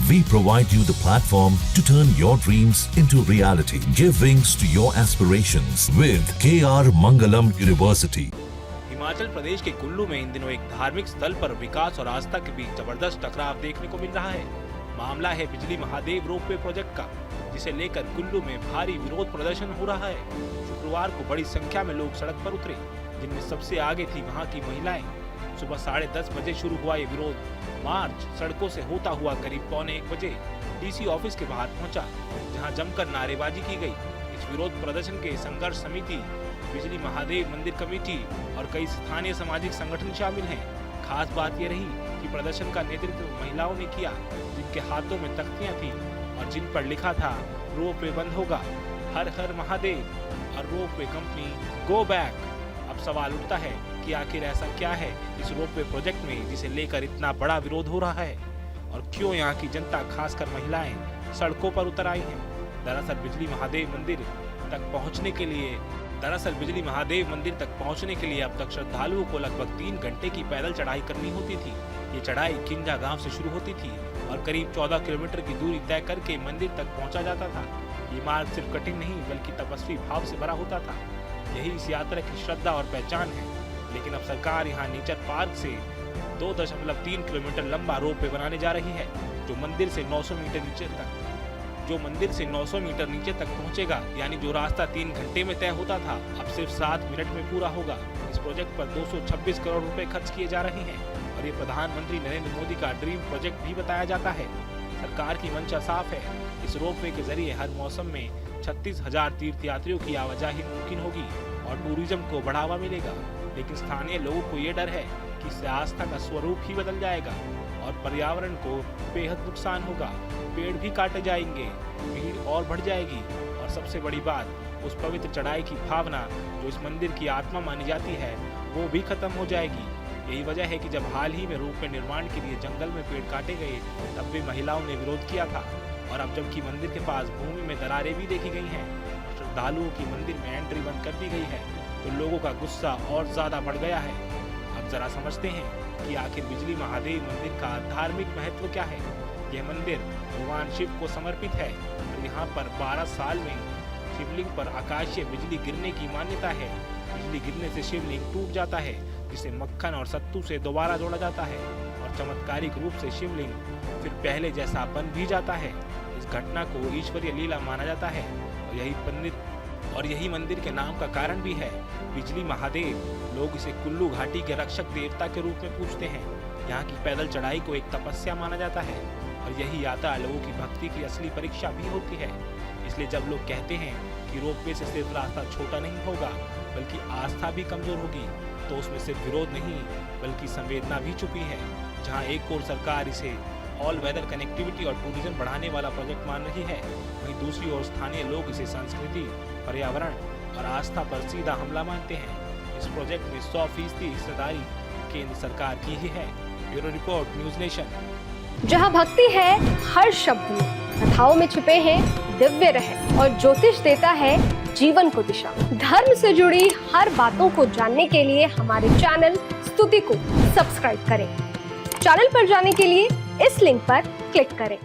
We provide you the platform to turn your dreams into reality. Give wings to your aspirations with KR Mangalam University. Himachal Pradesh के कुल्लू में इन दिनों एक धार्मिक स्थल पर विकास और आस्था के बीच जबरदस्त टकराव देखने को मिल रहा है। मामला है बिजली महादेव रोपवे प्रोजेक्ट का, जिसे लेकर कुल्लू में भारी विरोध प्रदर्शन हो रहा है। शुक्रवार को बड़ी संख्या में लोग सड़क पर उतरे, जिनमें सबसे आगे थी वहां की महिलाएं। सुबह 10:30 बजे शुरू हुआ ये विरोध मार्च सड़कों से होता हुआ करीब 12:45 बजे डीसी ऑफिस के बाहर पहुंचा, जहां जमकर नारेबाजी की गई। इस विरोध प्रदर्शन के संघर्ष समिति, बिजली महादेव मंदिर कमेटी और कई स्थानीय सामाजिक संगठन शामिल हैं। खास बात यह रही कि प्रदर्शन का नेतृत्व महिलाओं ने किया, जिनके हाथों में तख्तियां थी और जिन पर लिखा था रोपवे बंद होगा, हर हर महादेव और रोपवे कंपनी गो बैक। अब सवाल उठता है कि आखिर ऐसा क्या है इस रोपवे प्रोजेक्ट में जिसे लेकर इतना बड़ा विरोध हो रहा है, और क्यों यहाँ की जनता खासकर महिलाएं सड़कों पर उतर आई हैं। दरअसल बिजली महादेव मंदिर तक पहुँचने के लिए अब तक श्रद्धालुओं को लगभग 3 घंटे की पैदल चढ़ाई करनी होती थी। ये चढ़ाई किंजा गांव से शुरू होती थी और करीब 14 किलोमीटर की दूरी तय करके मंदिर तक पहुंचा जाता था। ये मार्ग सिर्फ कठिन नहीं बल्कि तपस्वी भाव से भरा होता था। यही इस यात्रा की श्रद्धा और पहचान है। लेकिन अब सरकार यहाँ नेचर पार्क से 2.3 किलोमीटर लंबा रोपवे बनाने जा रही है, जो मंदिर से 900 मीटर नीचे तक पहुँचेगा। यानी जो रास्ता 3 घंटे में तय होता था, अब सिर्फ 7 मिनट में पूरा होगा। इस प्रोजेक्ट पर 226 करोड़ रुपए खर्च किए जा रहे हैं और ये प्रधानमंत्री नरेंद्र मोदी का ड्रीम प्रोजेक्ट भी बताया जाता है। सरकार की मंशा साफ है, इस रोपवे के जरिए हर मौसम में 36,000 तीर्थयात्रियों की आवाजाही मुमकिन होगी और टूरिज्म को बढ़ावा मिलेगा। लेकिन स्थानीय लोगों को ये डर है कि इससे आस्था का स्वरूप ही बदल जाएगा और पर्यावरण को बेहद नुकसान होगा। पेड़ भी काटे जाएंगे, भीड़ और बढ़ जाएगी और सबसे बड़ी बात, उस पवित्र चढ़ाई की भावना जो इस मंदिर की आत्मा मानी जाती है, वो भी खत्म हो जाएगी। यही वजह है कि जब हाल ही में रोपवे निर्माण के लिए जंगल में पेड़ काटे गए, तब भी महिलाओं ने विरोध किया था। और अब जबकि मंदिर के पास भूमि में दरारें भी देखी गई हैं, श्रद्धालुओं की मंदिर में एंट्री बंद कर दी गई है, तो लोगों का गुस्सा और ज्यादा बढ़ गया है। अब जरा समझते हैं कि आखिर बिजली महादेव मंदिर का धार्मिक महत्व क्या है। यह मंदिर भगवान शिव को समर्पित है और यहाँ पर 12 साल में शिवलिंग पर आकाशीय बिजली गिरने की मान्यता है। बिजली गिरने से शिवलिंग टूट जाता है, जिसे मक्खन और सत्तू से दोबारा जोड़ा जाता है और चमत्कारिक रूप से शिवलिंग फिर पहले जैसा बन भी जाता है। इस घटना को ईश्वरीय लीला माना जाता है और यही मंदिर के नाम का कारण भी है, बिजली महादेव। लोग इसे कुल्लू घाटी के रक्षक देवता के रूप में पूजते हैं। यहाँ की पैदल चढ़ाई को एक तपस्या माना जाता है और यही यात्रा लोगों की भक्ति की असली परीक्षा भी होती है। इसलिए जब लोग कहते हैं कि रोपवे से सिर्फ रास्ता छोटा नहीं होगा बल्कि आस्था भी कमजोर होगी, तो उसमें सिर्फ विरोध नहीं बल्कि संवेदना भी छुपी है। जहाँ एक ओर सरकार इसे ऑल वेदर कनेक्टिविटी और टूरिज्म बढ़ाने वाला प्रोजेक्ट मान रही है, वहीं दूसरी ओर स्थानीय लोग इसे संस्कृति, पर्यावरण और आस्था पर सीधा हमला मानते हैं। इस प्रोजेक्ट में 100% हिस्सेदारी केंद्र सरकार की ही है। Bureau report, news nation. जहां भक्ति है हर शब्द में, कथाओं में छुपे हैं दिव्य रहस्य और ज्योतिष देता है जीवन को दिशा। धर्म से जुड़ी हर बातों को जानने के लिए हमारे चैनल स्तुति को सब्सक्राइब करें। चैनल पर जाने के लिए इस लिंक पर क्लिक करें।